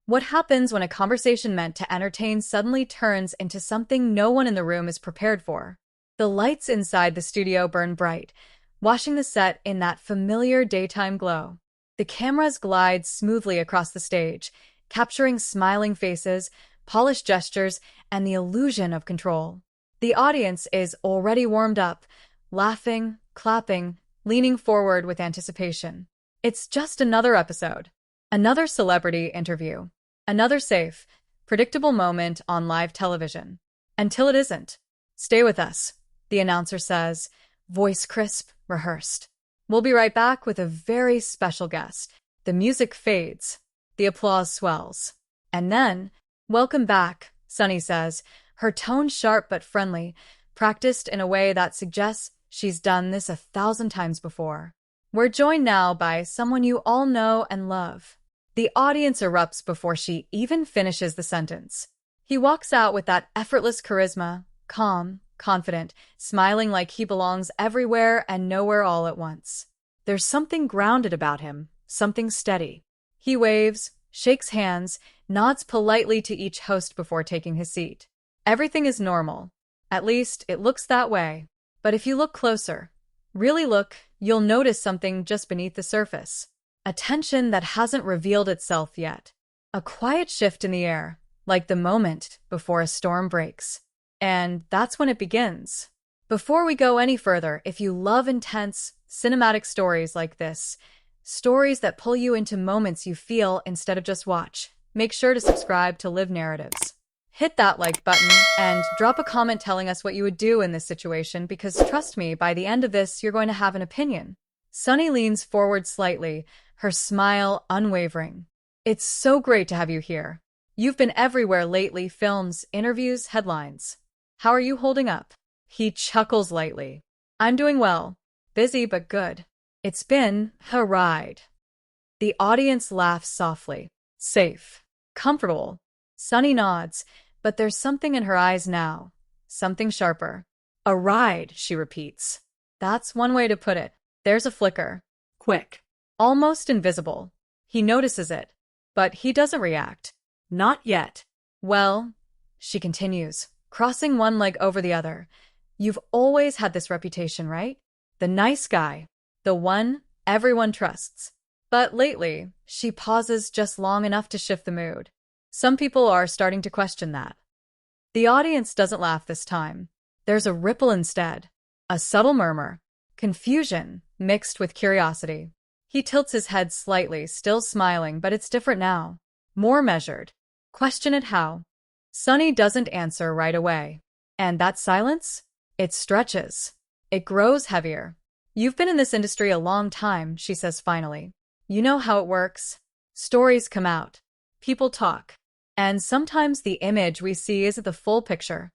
What happens when a conversation meant to entertain suddenly turns into something no one in the room is prepared for? The lights inside the studio burn bright, washing the set in that familiar daytime glow. The cameras glide smoothly across the stage, capturing smiling faces, polished gestures, and the illusion of control. The audience is already warmed up, laughing, clapping, leaning forward with anticipation. It's just another episode. Another celebrity interview. Another safe, predictable moment on live television. Until it isn't. Stay with us, the announcer says, voice crisp, rehearsed. We'll be right back with a very special guest. The music fades. The applause swells. And then, welcome back, Sunny says, her tone sharp but friendly, practiced in a way that suggests she's done this 1,000 times before. We're joined now by someone you all know and love. The audience erupts before she even finishes the sentence. He walks out with that effortless charisma, calm, confident, smiling like he belongs everywhere and nowhere all at once. There's something grounded about him, something steady. He waves, shakes hands, nods politely to each host before taking his seat. Everything is normal. At least, it looks that way. But if you look closer, really look, you'll notice something just beneath the surface. A tension that hasn't revealed itself yet. A quiet shift in the air, like the moment before a storm breaks. And that's when it begins. Before we go any further, if you love intense, cinematic stories like this, stories that pull you into moments you feel instead of just watch, make sure to subscribe to Live Narratives. Hit that like button and drop a comment telling us what you would do in this situation because trust me, by the end of this, you're going to have an opinion. Sunny leans forward slightly, her smile unwavering. It's so great to have you here. You've been everywhere lately, films, interviews, headlines. How are you holding up? He chuckles lightly. I'm doing well. Busy but good. It's been a ride. The audience laughs softly. Safe. Comfortable. Sunny nods, but there's something in her eyes now. Something sharper. A ride, she repeats. That's one way to put it. There's a flicker. Quick. Almost invisible. He notices it, but he doesn't react. Not yet. Well, she continues, crossing one leg over the other. You've always had this reputation, right? The nice guy. The one everyone trusts. But lately, she pauses just long enough to shift the mood. Some people are starting to question that. The audience doesn't laugh this time. There's a ripple instead. A subtle murmur. Confusion mixed with curiosity. He tilts his head slightly, still smiling, but it's different now. More measured. Question it how? Sunny doesn't answer right away. And that silence? It stretches. It grows heavier. You've been in this industry a long time, she says finally. You know how it works. Stories come out. People talk. And sometimes the image we see isn't the full picture.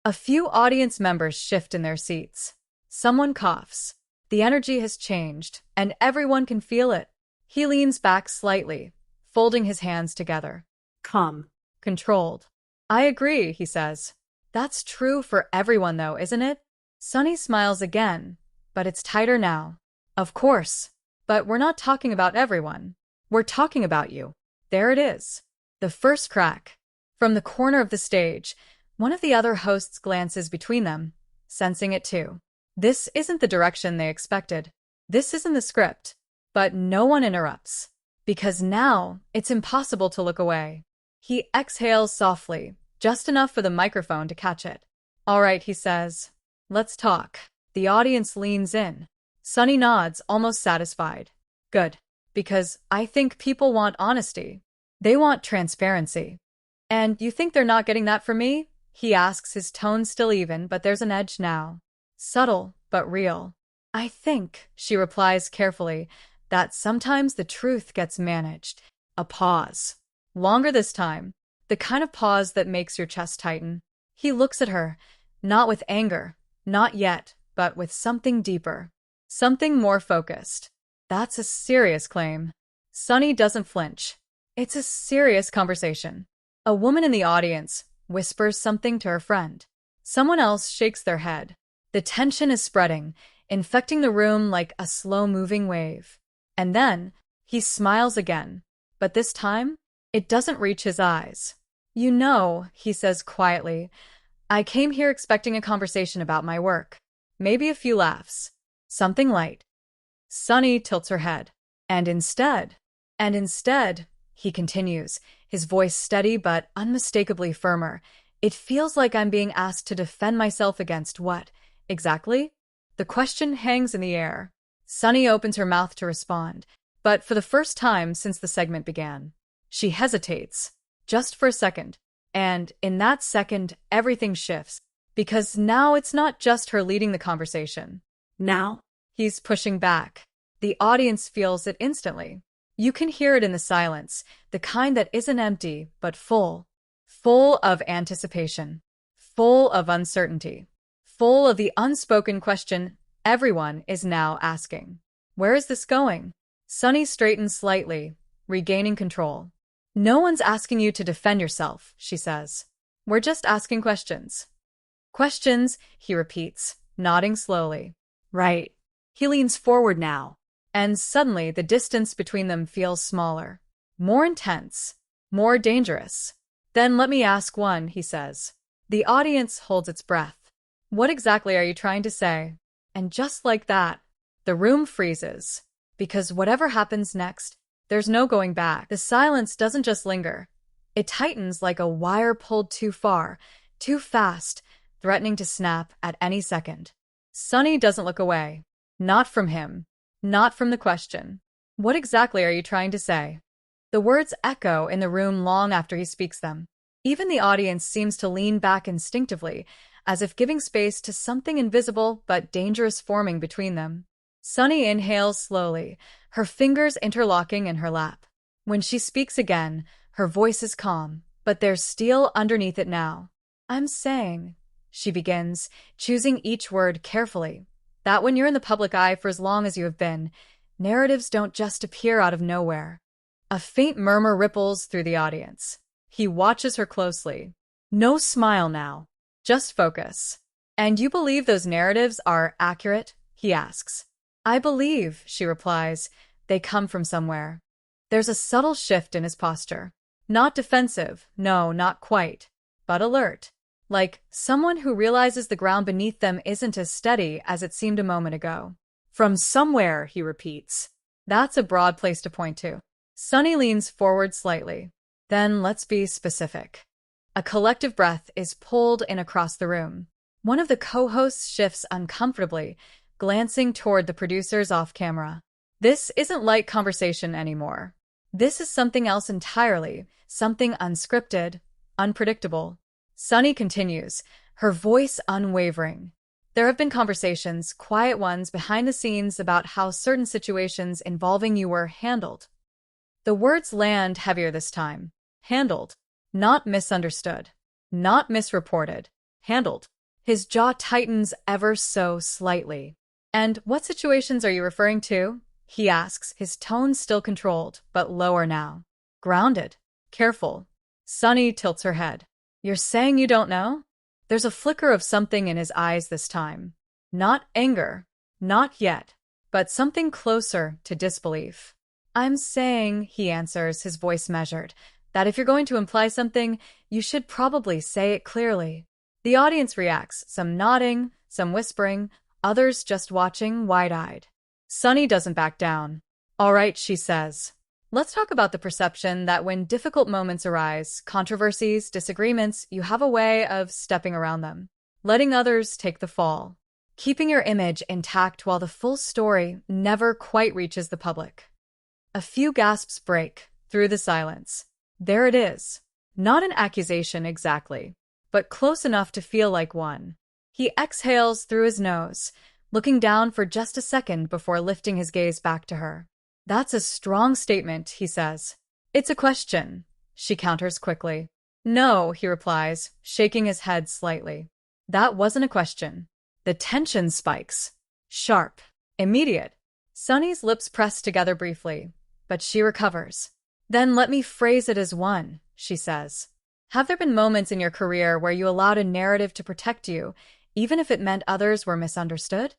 A few audience members shift in their seats. Someone coughs. The energy has changed, and everyone can feel it. He leans back slightly, folding his hands together. Calm. Controlled. I agree, he says. That's true for everyone, though, isn't it? Sunny smiles again, but it's tighter now. Of course. But we're not talking about everyone. We're talking about you. There it is. The first crack. From the corner of the stage, one of the other hosts glances between them, sensing it too. This isn't the direction they expected. This isn't the script. But no one interrupts. Because now, it's impossible to look away. He exhales softly, just enough for the microphone to catch it. All right, he says. Let's talk. The audience leans in. Sunny nods, almost satisfied. Good. Because I think people want honesty. They want transparency. And you think they're not getting that from me? He asks, his tone still even, but there's an edge now. Subtle, but real. I think, she replies carefully, that sometimes the truth gets managed. A pause. Longer this time. The kind of pause that makes your chest tighten. He looks at her, not with anger, not yet, but with something deeper. Something more focused. That's a serious claim. Sunny doesn't flinch. It's a serious conversation. A woman in the audience whispers something to her friend. Someone else shakes their head. The tension is spreading, infecting the room like a slow-moving wave. And then, he smiles again. But this time, It doesn't reach his eyes. You know, he says quietly, I came here expecting a conversation about my work. Maybe a few laughs. Something light. Sunny tilts her head. And instead, he continues, his voice steady but unmistakably firmer, it feels like I'm being asked to defend myself against what, exactly? The question hangs in the air. Sunny opens her mouth to respond, but for the first time since the segment began, she hesitates, just for a second. And in that second, everything shifts, because now it's not just her leading the conversation. Now? He's pushing back. The audience feels it instantly. You can hear it in the silence, the kind that isn't empty, but full. Full of anticipation. Full of uncertainty. Full of the unspoken question everyone is now asking. Where is this going? Sunny straightens slightly, regaining control. No one's asking you to defend yourself, she says. We're just asking questions. Questions, he repeats, nodding slowly. Right. He leans forward now. And suddenly the distance between them feels smaller, more intense, more dangerous. Then let me ask one, he says. The audience holds its breath. What exactly are you trying to say? And just like that, the room freezes. Because whatever happens next, there's no going back. The silence doesn't just linger. It tightens like a wire pulled too far, too fast, threatening to snap at any second. Sunny doesn't look away. Not from him. Not from the question. What exactly are you trying to say? The words echo in the room long after he speaks them. Even the audience seems to lean back instinctively, as if giving space to something invisible but dangerous forming between them. Sunny inhales slowly, her fingers interlocking in her lap. When she speaks again, her voice is calm, but there's steel underneath it now. I'm saying, she begins, choosing each word carefully, that when you're in the public eye for as long as you have been, narratives don't just appear out of nowhere. A faint murmur ripples through the audience. He watches her closely. No smile now, just focus. And you believe those narratives are accurate? He asks. I believe, she replies, they come from somewhere. There's a subtle shift in his posture. Not defensive, no, not quite, but alert. Like someone who realizes the ground beneath them isn't as steady as it seemed a moment ago. From somewhere, he repeats. That's a broad place to point to. Sunny leans forward slightly. Then let's be specific. A collective breath is pulled in across the room. One of the co-hosts shifts uncomfortably, glancing toward the producers off camera. This isn't light conversation anymore. This is something else entirely, something unscripted, unpredictable. Sunny continues, her voice unwavering. There have been conversations, quiet ones behind the scenes about how certain situations involving you were handled. The words land heavier this time. Handled. Not misunderstood. Not misreported. Handled. His jaw tightens ever so slightly. And what situations are you referring to? He asks, his tone still controlled, but lower now. Grounded. Careful. Sunny tilts her head. You're saying you don't know? There's a flicker of something in his eyes this time. Not anger. Not yet. But something closer to disbelief. I'm saying, he answers, his voice measured, that if you're going to imply something, you should probably say it clearly. The audience reacts, some nodding, some whispering, others just watching wide-eyed. Sunny doesn't back down. All right, she says. Let's talk about the perception that when difficult moments arise, controversies, disagreements, you have a way of stepping around them, letting others take the fall, keeping your image intact while the full story never quite reaches the public. A few gasps break through the silence. There it is. Not an accusation exactly, but close enough to feel like one. He exhales through his nose, looking down for just a second before lifting his gaze back to her. That's a strong statement, he says. It's a question, she counters quickly. No, he replies, shaking his head slightly. That wasn't a question. The tension spikes. Sharp. Immediate. Sunny's lips press together briefly, but she recovers. Then let me phrase it as one, she says. Have there been moments in your career where you allowed a narrative to protect you, even if it meant others were misunderstood?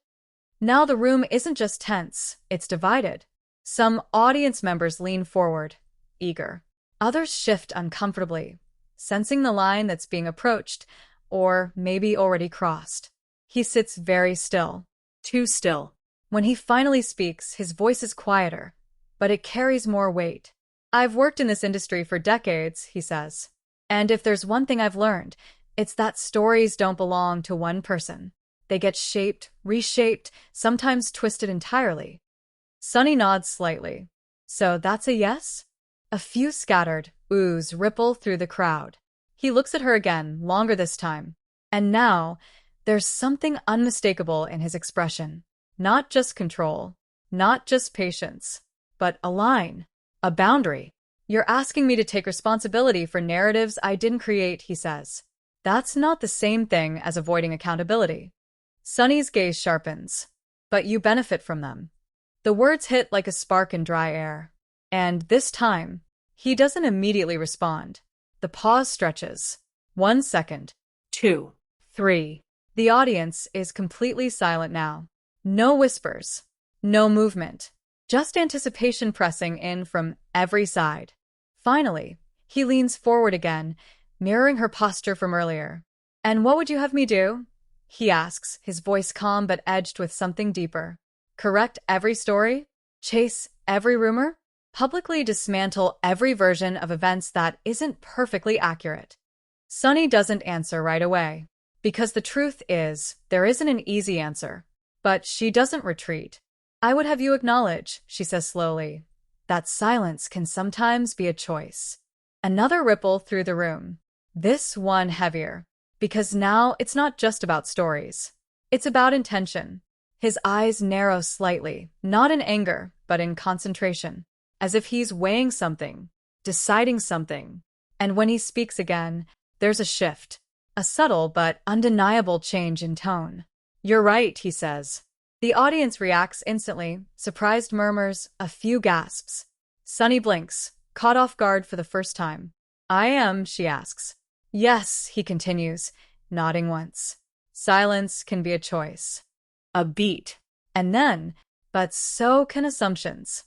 Now the room isn't just tense, it's divided. Some audience members lean forward, eager. Others shift uncomfortably, sensing the line that's being approached, or maybe already crossed. He sits very still. Too still. When he finally speaks, his voice is quieter, but it carries more weight. I've worked in this industry for decades, he says. And if there's one thing I've learned, it's that stories don't belong to one person. They get shaped, reshaped, sometimes twisted entirely. Sunny nods slightly. So that's a yes? A few scattered oohs ripple through the crowd. He looks at her again, longer this time. And now, there's something unmistakable in his expression. Not just control, not just patience, but a line, a boundary. You're asking me to take responsibility for narratives I didn't create, he says. That's not the same thing as avoiding accountability. Sunny's gaze sharpens. But you benefit from them. The words hit like a spark in dry air. And this time, he doesn't immediately respond. The pause stretches. 1 second. 2. 3. The audience is completely silent now. No whispers. No movement. Just anticipation pressing in from every side. Finally, he leans forward again, mirroring her posture from earlier. And what would you have me do? He asks, his voice calm but edged with something deeper. Correct every story? Chase every rumor? Publicly dismantle every version of events that isn't perfectly accurate? Sunny doesn't answer right away. Because the truth is, there isn't an easy answer. But she doesn't retreat. I would have you acknowledge, she says slowly, that silence can sometimes be a choice. Another ripple through the room. This one heavier. Because now it's not just about stories. It's about intention. His eyes narrow slightly, not in anger, but in concentration. As if he's weighing something, deciding something. And when he speaks again, there's a shift. A subtle but undeniable change in tone. You're right, he says. The audience reacts instantly, surprised murmurs, a few gasps. Sunny blinks, caught off guard for the first time. I am, she asks. Yes, he continues, nodding once. Silence can be a choice. A beat. And then, but so can assumptions.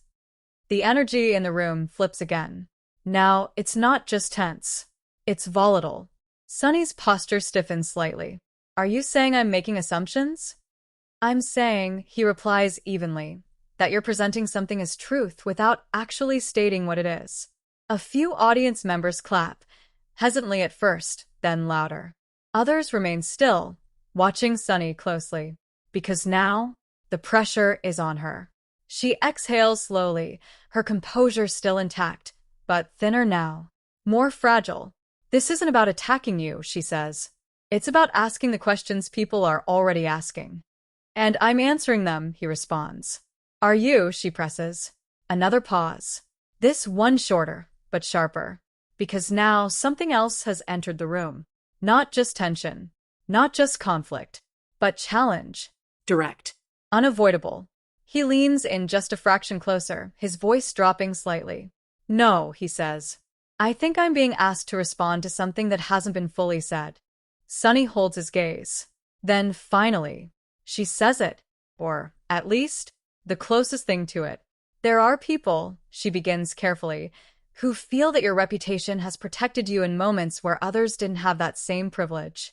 The energy in the room flips again. Now, it's not just tense. It's volatile. Sunny's posture stiffens slightly. Are you saying I'm making assumptions? I'm saying, he replies evenly, that you're presenting something as truth without actually stating what it is. A few audience members clap, hesitantly at first, then louder. Others remain still, watching Sunny closely, because now the pressure is on her. She exhales slowly, her composure still intact, but thinner now, more fragile. This isn't about attacking you, she says. It's about asking the questions people are already asking. And I'm answering them, he responds. Are you, she presses. Another pause. This one shorter, but sharper. Because now something else has entered the room. Not just tension, not just conflict, but challenge. Direct. Unavoidable. He leans in just a fraction closer, his voice dropping slightly. No, he says. I think I'm being asked to respond to something that hasn't been fully said. Sunny holds his gaze. Then, finally, she says it, or, at least, the closest thing to it. There are people, she begins carefully, who feel that your reputation has protected you in moments where others didn't have that same privilege.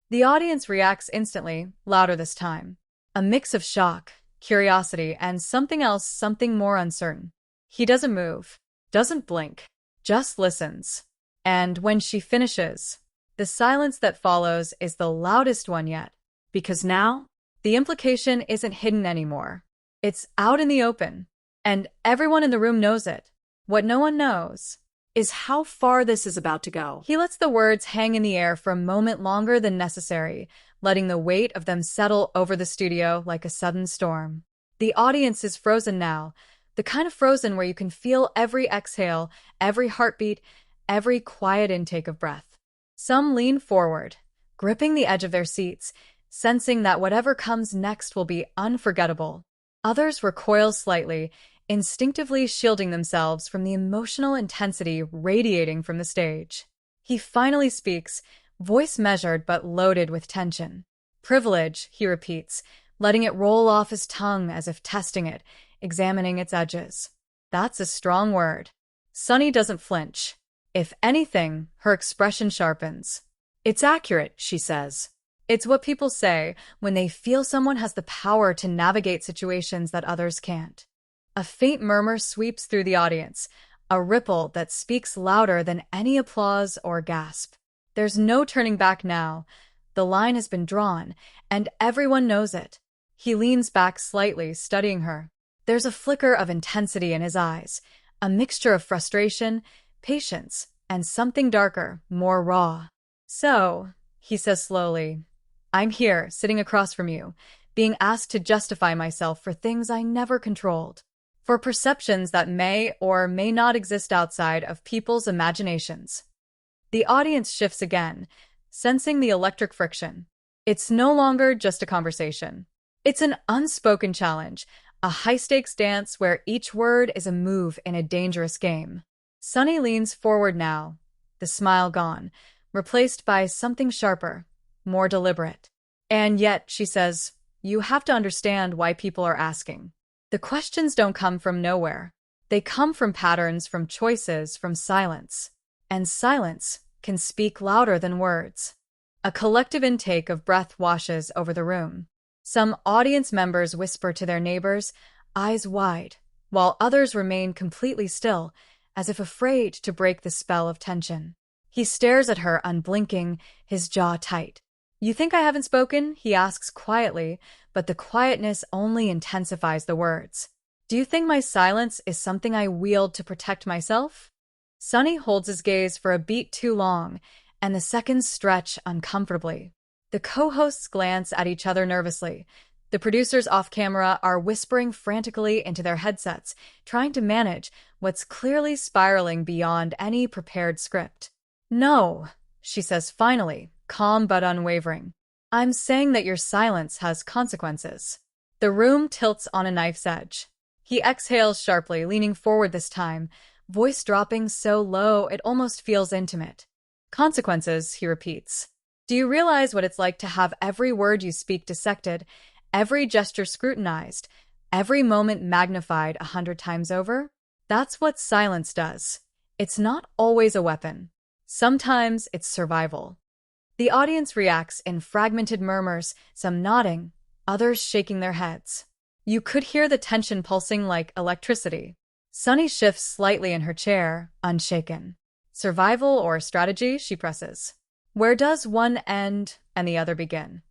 The audience reacts instantly, louder this time. A mix of shock, curiosity, and something else, something more uncertain. He doesn't move, doesn't blink, just listens. And when she finishes, the silence that follows is the loudest one yet. Because now, the implication isn't hidden anymore. It's out in the open. And everyone in the room knows it. What no one knows is how far this is about to go. He lets the words hang in the air for a moment longer than necessary, letting the weight of them settle over the studio like a sudden storm. The audience is frozen now, the kind of frozen where you can feel every exhale, every heartbeat, every quiet intake of breath. Some lean forward, gripping the edge of their seats, sensing that whatever comes next will be unforgettable. Others recoil slightly, instinctively shielding themselves from the emotional intensity radiating from the stage. He finally speaks, voice measured but loaded with tension. Privilege, he repeats, letting it roll off his tongue as if testing it, examining its edges. That's a strong word. Sunny doesn't flinch. If anything, her expression sharpens. It's accurate, she says. It's what people say when they feel someone has the power to navigate situations that others can't. A faint murmur sweeps through the audience, a ripple that speaks louder than any applause or gasp. There's no turning back now. The line has been drawn, and everyone knows it. He leans back slightly, studying her. There's a flicker of intensity in his eyes, a mixture of frustration, patience, and something darker, more raw. So, he says slowly, I'm here, sitting across from you, being asked to justify myself for things I never controlled, for perceptions that may or may not exist outside of people's imaginations. The audience shifts again, sensing the electric friction. It's no longer just a conversation. It's an unspoken challenge, a high-stakes dance where each word is a move in a dangerous game. Sunny leans forward now, the smile gone, replaced by something sharper, more deliberate. And yet, she says, you have to understand why people are asking. The questions don't come from nowhere. They come from patterns, from choices, from silence. And silence can speak louder than words. A collective intake of breath washes over the room. Some audience members whisper to their neighbors, eyes wide, while others remain completely still, as if afraid to break the spell of tension. He stares at her, unblinking, his jaw tight. You think I haven't spoken? He asks quietly, but the quietness only intensifies the words. Do you think my silence is something I wield to protect myself? Sunny holds his gaze for a beat too long, and the seconds stretch uncomfortably. The co-hosts glance at each other nervously. The producers off camera are whispering frantically into their headsets, trying to manage what's clearly spiraling beyond any prepared script. No, she says finally, calm but unwavering. I'm saying that your silence has consequences. The room tilts on a knife's edge. He exhales sharply, leaning forward this time, voice dropping so low it almost feels intimate. Consequences, he repeats. Do you realize what it's like to have every word you speak dissected, every gesture scrutinized, every moment magnified 100 times over? That's what silence does. It's not always a weapon. Sometimes it's survival. The audience reacts in fragmented murmurs, some nodding, others shaking their heads. You could hear the tension pulsing like electricity. Sunny shifts slightly in her chair, unshaken. Survival or strategy, she presses. Where does one end and the other begin?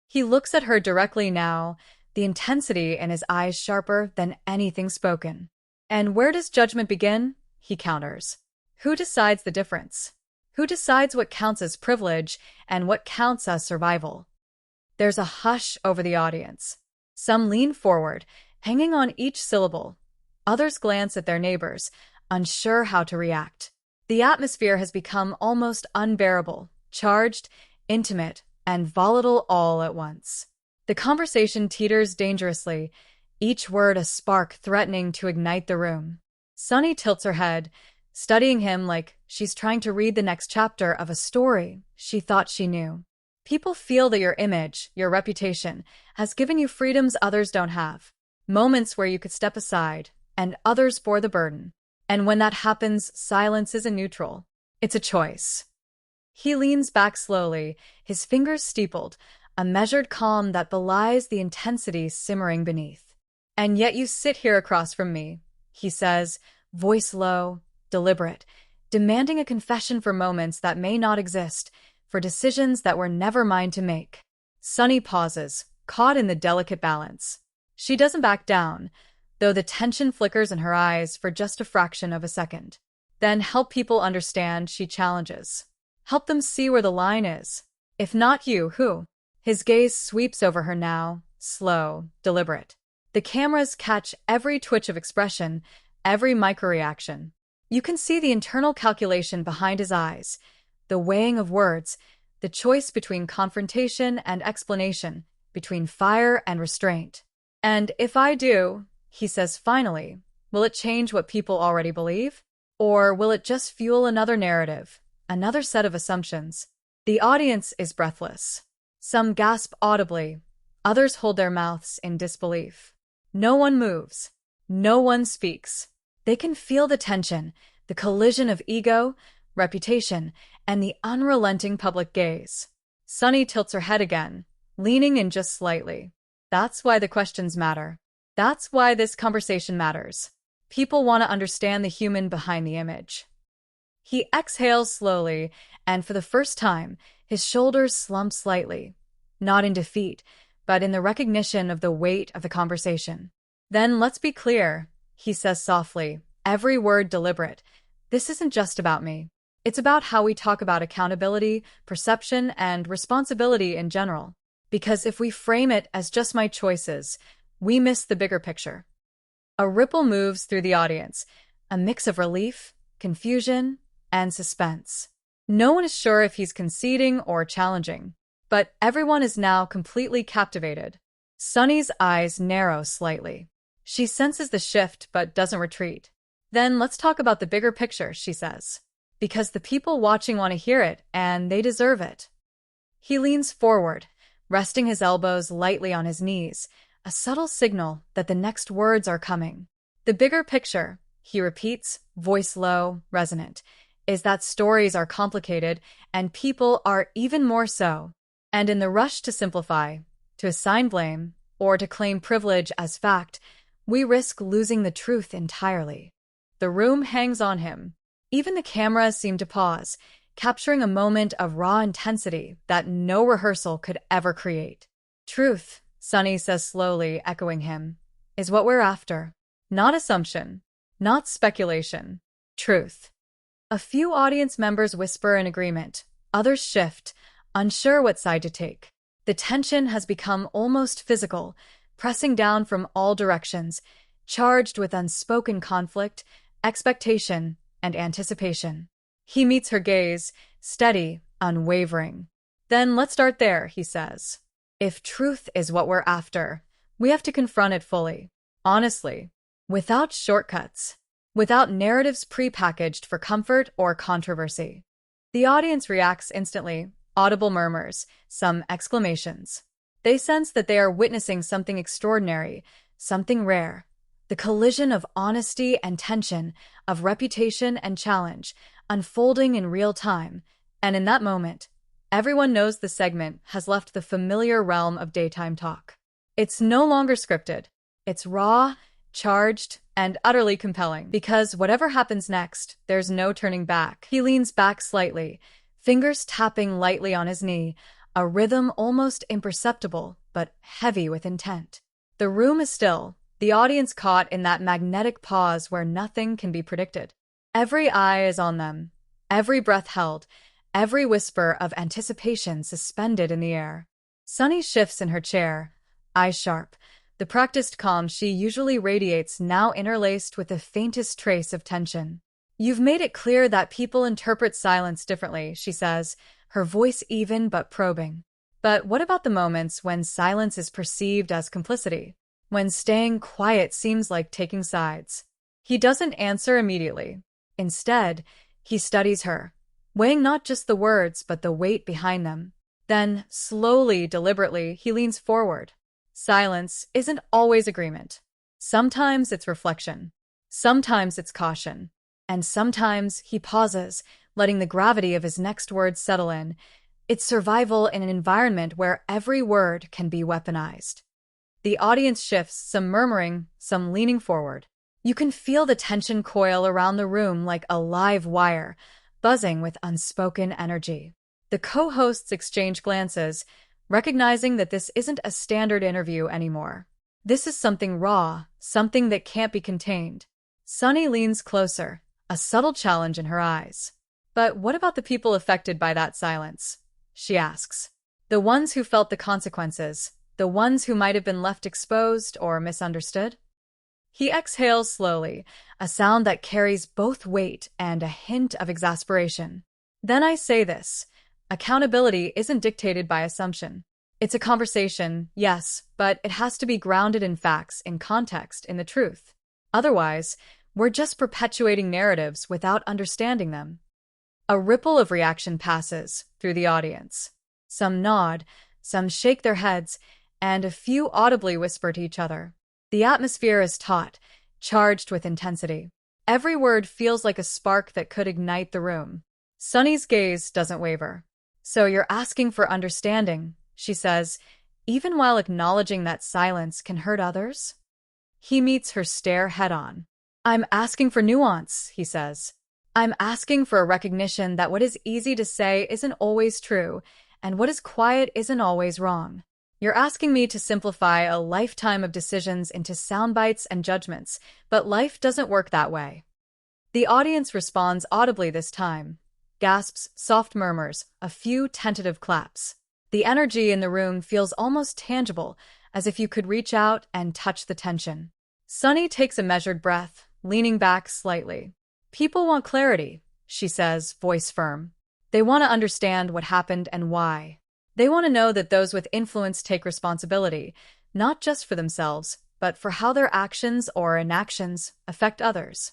He looks at her directly now, the intensity in his eyes sharper than anything spoken. And where does judgment begin? He counters. Who decides the difference? Who decides what counts as privilege and what counts as survival? There's a hush over the audience. Some lean forward, hanging on each syllable. Others glance at their neighbors, unsure how to react. The atmosphere has become almost unbearable, charged, intimate, and volatile all at once. The conversation teeters dangerously, each word a spark threatening to ignite the room. Sunny tilts her head, studying him like she's trying to read the next chapter of a story she thought she knew. People feel that your image, your reputation, has given you freedoms others don't have. Moments where you could step aside, and others bore the burden. And when that happens, silence isn't neutral. It's a choice. He leans back slowly, his fingers steepled, a measured calm that belies the intensity simmering beneath. And yet you sit here across from me, he says, voice low, deliberate, demanding a confession for moments that may not exist, for decisions that were never mine to make. Sunny pauses, caught in the delicate balance. She doesn't back down, though the tension flickers in her eyes for just a fraction of a second. Then help people understand, she challenges. Help them see where the line is. If not you, who? His gaze sweeps over her now, slow, deliberate. The cameras catch every twitch of expression, every microreaction. You can see the internal calculation behind his eyes, the weighing of words, the choice between confrontation and explanation, between fire and restraint. And if I do, he says finally, will it change what people already believe? Or will it just fuel another narrative, another set of assumptions? The audience is breathless. Some gasp audibly, others hold their mouths in disbelief. No one moves. No one speaks. They can feel the tension, the collision of ego, reputation, and the unrelenting public gaze. Sunny tilts her head again, leaning in just slightly. That's why the questions matter. That's why this conversation matters. People want to understand the human behind the image. He exhales slowly, and for the first time, his shoulders slump slightly, not in defeat, but in the recognition of the weight of the conversation. Then let's be clear, he says softly, every word deliberate. This isn't just about me. It's about how we talk about accountability, perception, and responsibility in general. Because if we frame it as just my choices, we miss the bigger picture. A ripple moves through the audience, a mix of relief, confusion, and suspense. No one is sure if he's conceding or challenging, but everyone is now completely captivated. Sunny's eyes narrow slightly. She senses the shift but doesn't retreat. Then let's talk about the bigger picture, she says. Because the people watching want to hear it, and they deserve it. He leans forward, resting his elbows lightly on his knees, a subtle signal that the next words are coming. The bigger picture, he repeats, voice low, resonant, is that stories are complicated and people are even more so. And in the rush to simplify, to assign blame, or to claim privilege as fact, we risk losing the truth entirely. The room hangs on him. Even the cameras seem to pause, capturing a moment of raw intensity that no rehearsal could ever create. Truth, Sunny says slowly, echoing him, is what we're after. Not assumption, not speculation. Truth. A few audience members whisper in agreement, others shift, unsure what side to take. The tension has become almost physical, pressing down from all directions, charged with unspoken conflict, expectation, and anticipation. He meets her gaze, steady, unwavering. Then let's start there, he says. If truth is what we're after, we have to confront it fully, honestly, without shortcuts, without narratives prepackaged for comfort or controversy. The audience reacts instantly, audible murmurs, some exclamations. They sense that they are witnessing something extraordinary, something rare. The collision of honesty and tension, of reputation and challenge, unfolding in real time, and in that moment, everyone knows the segment has left the familiar realm of daytime talk. It's no longer scripted. It's raw, charged, and utterly compelling, because whatever happens next, there's no turning back. He leans back slightly, fingers tapping lightly on his knee, a rhythm almost imperceptible, but heavy with intent. The room is still, the audience caught in that magnetic pause where nothing can be predicted. Every eye is on them, every breath held, every whisper of anticipation suspended in the air. Sunny shifts in her chair, eyes sharp, the practiced calm she usually radiates now interlaced with the faintest trace of tension. You've made it clear that people interpret silence differently, she says, her voice even but probing. But what about the moments when silence is perceived as complicity? When staying quiet seems like taking sides? He doesn't answer immediately. Instead, he studies her, weighing not just the words but the weight behind them. Then, slowly, deliberately, he leans forward. Silence isn't always agreement. Sometimes it's reflection. Sometimes it's caution. And sometimes he pauses, letting the gravity of his next words settle in. It's survival in an environment where every word can be weaponized. The audience shifts, some murmuring, some leaning forward. You can feel the tension coil around the room like a live wire, buzzing with unspoken energy. The co-hosts exchange glances, recognizing that this isn't a standard interview anymore. This is something raw, something that can't be contained. Sunny leans closer, a subtle challenge in her eyes. But what about the people affected by that silence? She asks. The ones who felt the consequences, the ones who might have been left exposed or misunderstood? He exhales slowly, a sound that carries both weight and a hint of exasperation. Then I say this. Accountability isn't dictated by assumption. It's a conversation, yes, but it has to be grounded in facts, in context, in the truth. Otherwise, we're just perpetuating narratives without understanding them. A ripple of reaction passes through the audience. Some nod, some shake their heads, and a few audibly whisper to each other. The atmosphere is taut, charged with intensity. Every word feels like a spark that could ignite the room. Sunny's gaze doesn't waver. So you're asking for understanding, she says, even while acknowledging that silence can hurt others? He meets her stare head-on. I'm asking for nuance, he says. I'm asking for a recognition that what is easy to say isn't always true, and what is quiet isn't always wrong. You're asking me to simplify a lifetime of decisions into sound bites and judgments, but life doesn't work that way. The audience responds audibly this time. Gasps, soft murmurs, a few tentative claps. The energy in the room feels almost tangible, as if you could reach out and touch the tension. Sunny takes a measured breath, leaning back slightly. People want clarity, she says, voice firm. They want to understand what happened and why. They want to know that those with influence take responsibility, not just for themselves, but for how their actions or inactions affect others.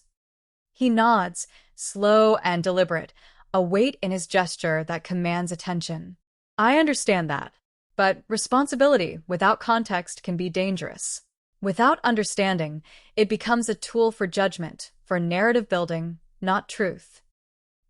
He nods, slow and deliberate, a weight in his gesture that commands attention. I understand that, but responsibility without context can be dangerous. Without understanding, it becomes a tool for judgment, for narrative building, not truth.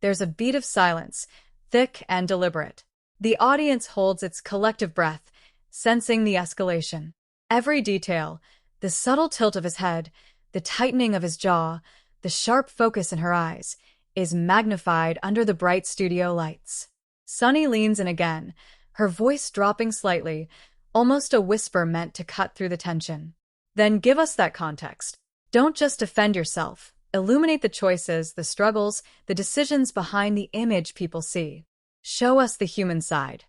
There's a beat of silence, thick and deliberate. The audience holds its collective breath, sensing the escalation. Every detail, the subtle tilt of his head, the tightening of his jaw, the sharp focus in her eyes, is magnified under the bright studio lights. Sunny leans in again, her voice dropping slightly, almost a whisper meant to cut through the tension. Then give us that context. Don't just defend yourself. Illuminate the choices, the struggles, the decisions behind the image people see. Show us the human side.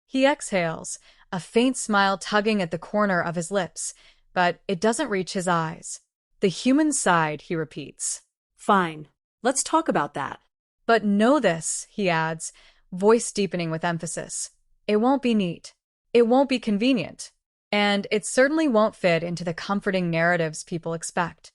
He exhales, a faint smile tugging at the corner of his lips, but it doesn't reach his eyes. The human side, he repeats. Fine. Let's talk about that. But know this, he adds, voice deepening with emphasis. It won't be neat. It won't be convenient. And it certainly won't fit into the comforting narratives people expect.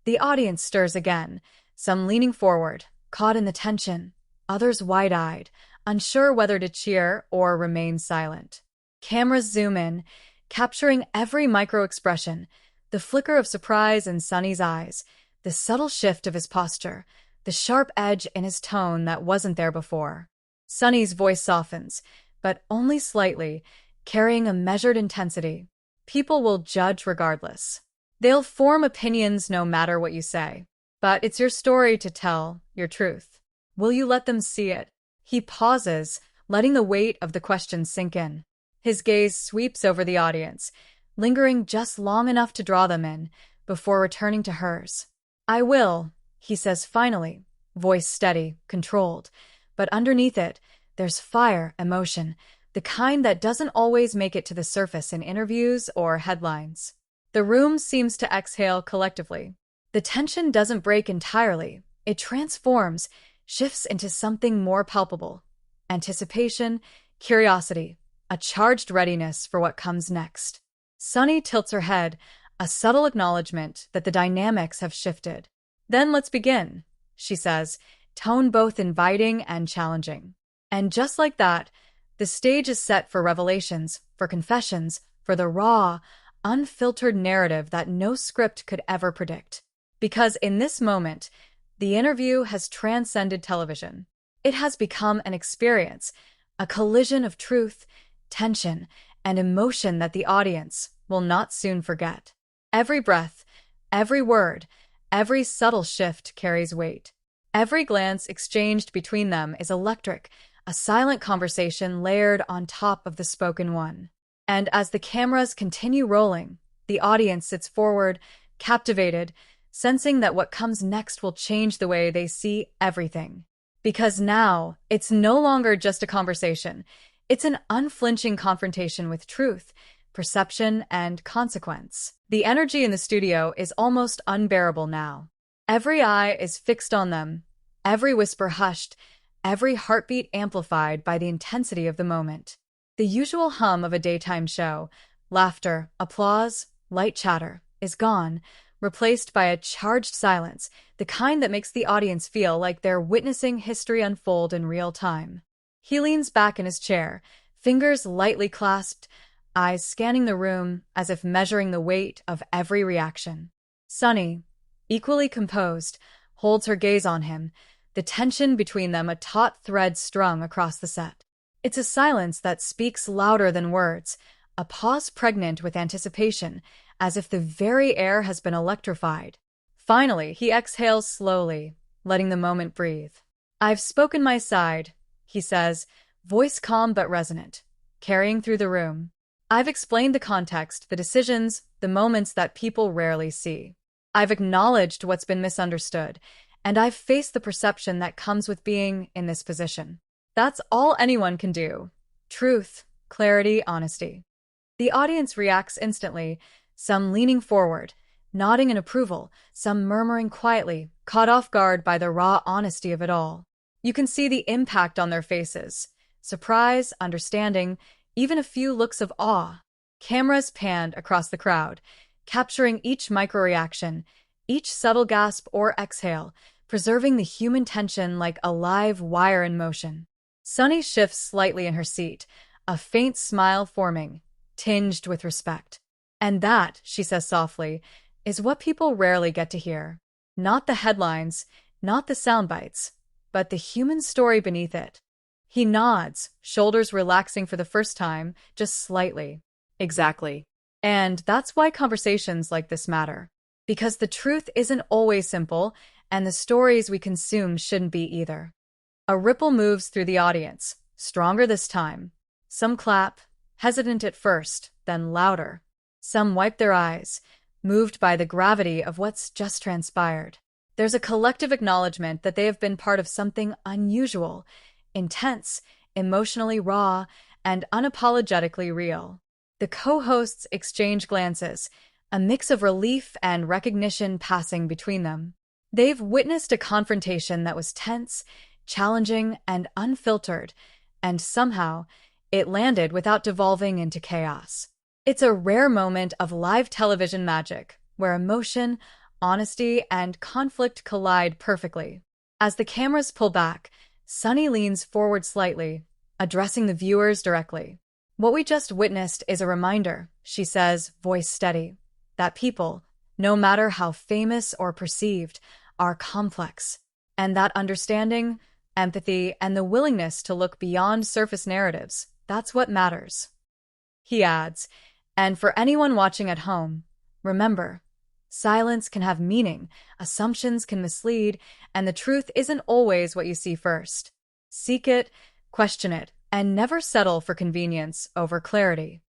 The audience stirs again, some leaning forward, caught in the tension, others wide-eyed, unsure whether to cheer or remain silent. Cameras zoom in, capturing every micro-expression, the flicker of surprise in Sunny's eyes, the subtle shift of his posture, the sharp edge in his tone that wasn't there before. Sunny's voice softens, but only slightly, carrying a measured intensity. People will judge regardless. They'll form opinions no matter what you say. But it's your story to tell, your truth. Will you let them see it? He pauses, letting the weight of the question sink in. His gaze sweeps over the audience, lingering just long enough to draw them in, before returning to hers. I will, he says finally, voice steady, controlled. But underneath it, there's fire, emotion, the kind that doesn't always make it to the surface in interviews or headlines. The room seems to exhale collectively. The tension doesn't break entirely. It transforms, shifts into something more palpable. Anticipation, curiosity, a charged readiness for what comes next. Sunny tilts her head, a subtle acknowledgement that the dynamics have shifted. Then let's begin, she says, tone both inviting and challenging. And just like that, the stage is set for revelations, for confessions, for the raw, unfiltered narrative that no script could ever predict. Because in this moment, the interview has transcended television. It has become an experience, a collision of truth, tension, and emotion that the audience will not soon forget. Every breath, every word, every subtle shift carries weight. Every glance exchanged between them is electric, a silent conversation layered on top of the spoken one. And as the cameras continue rolling, the audience sits forward, captivated, sensing that what comes next will change the way they see everything. Because now, it's no longer just a conversation. It's an unflinching confrontation with truth, perception, and consequence. The energy in the studio is almost unbearable now. Every eye is fixed on them, every whisper hushed, every heartbeat amplified by the intensity of the moment. The usual hum of a daytime show, laughter, applause, light chatter, is gone, replaced by a charged silence, the kind that makes the audience feel like they're witnessing history unfold in real time. He leans back in his chair, fingers lightly clasped, eyes scanning the room as if measuring the weight of every reaction. Sunny, equally composed, holds her gaze on him, the tension between them a taut thread strung across the set. It's a silence that speaks louder than words, a pause pregnant with anticipation, as if the very air has been electrified. Finally, he exhales slowly, letting the moment breathe. "I've spoken my side," he says, voice calm but resonant, carrying through the room. "I've explained the context, the decisions, the moments that people rarely see. I've acknowledged what's been misunderstood, and I've faced the perception that comes with being in this position. That's all anyone can do. Truth, clarity, honesty." The audience reacts instantly, some leaning forward, nodding in approval, some murmuring quietly, caught off guard by the raw honesty of it all. You can see the impact on their faces: surprise, understanding, even a few looks of awe. Cameras panned across the crowd, capturing each micro-reaction, each subtle gasp or exhale, preserving the human tension like a live wire in motion. Sunny shifts slightly in her seat, a faint smile forming, tinged with respect. "And that," she says softly, "is what people rarely get to hear. Not the headlines, not the sound bites, but the human story beneath it." He nods, shoulders relaxing for the first time, just slightly. Exactly. And that's why conversations like this matter. Because the truth isn't always simple, and the stories we consume shouldn't be either. A ripple moves through the audience, stronger this time. Some clap, hesitant at first, then louder. Some wipe their eyes, moved by the gravity of what's just transpired. There's a collective acknowledgement that they have been part of something unusual, intense, emotionally raw, and unapologetically real. The co-hosts exchange glances, a mix of relief and recognition passing between them. They've witnessed a confrontation that was tense, challenging, and unfiltered, and somehow it landed without devolving into chaos. It's a rare moment of live television magic, where emotion, honesty, and conflict collide perfectly. As the cameras pull back, Sunny leans forward slightly, addressing the viewers directly. "What we just witnessed is a reminder," she says, voice steady, "that people, no matter how famous or perceived, are complex, and that understanding, empathy, and the willingness to look beyond surface narratives, that's what matters." He adds, "And for anyone watching at home, remember, silence can have meaning, assumptions can mislead, and the truth isn't always what you see first. Seek it, question it, and never settle for convenience over clarity."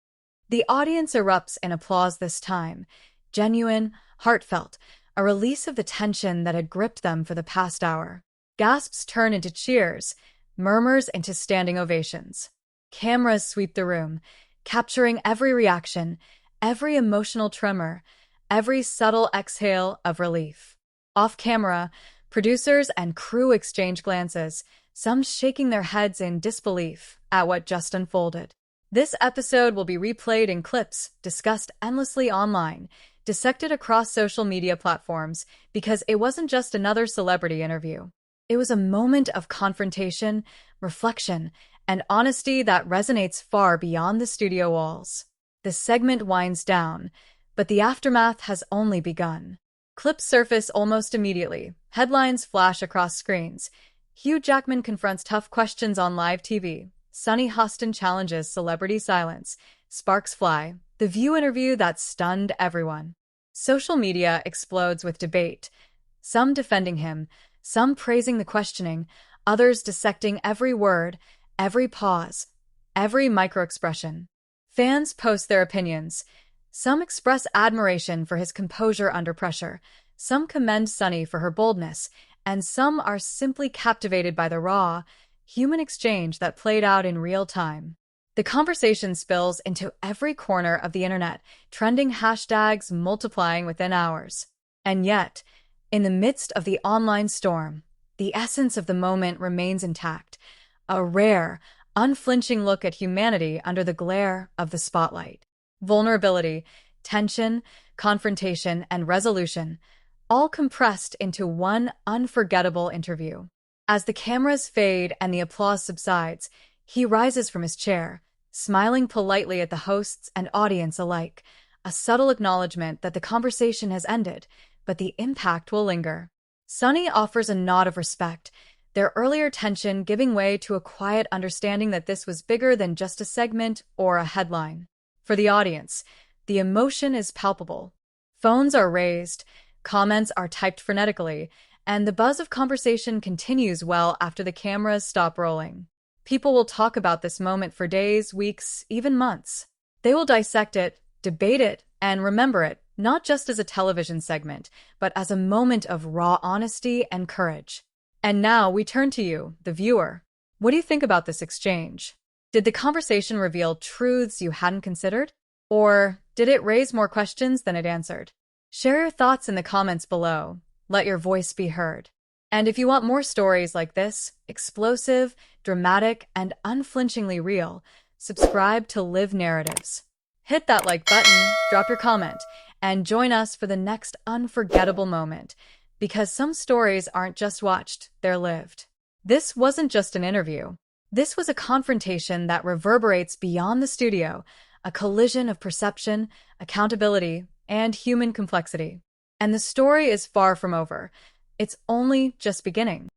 The audience erupts in applause this time, genuine, heartfelt, a release of the tension that had gripped them for the past hour. Gasps turn into cheers, murmurs into standing ovations. Cameras sweep the room, capturing every reaction, every emotional tremor, every subtle exhale of relief. Off camera, producers and crew exchange glances, some shaking their heads in disbelief at what just unfolded. This episode will be replayed in clips, discussed endlessly online, dissected across social media platforms, because it wasn't just another celebrity interview. It was a moment of confrontation, reflection, and honesty that resonates far beyond the studio walls. The segment winds down, but the aftermath has only begun. Clips surface almost immediately. Headlines flash across screens. Hugh Jackman confronts tough questions on live TV. Sunny Hostin challenges celebrity silence. Sparks fly. The View interview that stunned everyone. Social media explodes with debate. Some defending him, some praising the questioning, others dissecting every word, every pause, every microexpression. Fans post their opinions. Some express admiration for his composure under pressure. Some commend Sunny for her boldness, and some are simply captivated by the raw, human exchange that played out in real time. The conversation spills into every corner of the internet, trending hashtags multiplying within hours. And yet, in the midst of the online storm, the essence of the moment remains intact, a rare, unflinching look at humanity under the glare of the spotlight. Vulnerability, tension, confrontation, and resolution, all compressed into one unforgettable interview. As the cameras fade and the applause subsides, he rises from his chair, smiling politely at the hosts and audience alike, a subtle acknowledgement that the conversation has ended, but the impact will linger. Sunny offers a nod of respect, their earlier tension giving way to a quiet understanding that this was bigger than just a segment or a headline. For the audience, the emotion is palpable. Phones are raised, comments are typed frenetically, and the buzz of conversation continues well after the cameras stop rolling. People will talk about this moment for days, weeks, even months. They will dissect it, debate it, and remember it, not just as a television segment, but as a moment of raw honesty and courage. And now we turn to you, the viewer. What do you think about this exchange? Did the conversation reveal truths you hadn't considered? Or did it raise more questions than it answered? Share your thoughts in the comments below. Let your voice be heard. And if you want more stories like this, explosive, dramatic, and unflinchingly real, subscribe to Live Narratives. Hit that like button, drop your comment, and join us for the next unforgettable moment, because some stories aren't just watched, they're lived. This wasn't just an interview. This was a confrontation that reverberates beyond the studio, a collision of perception, accountability, and human complexity. And the story is far from over. It's only just beginning.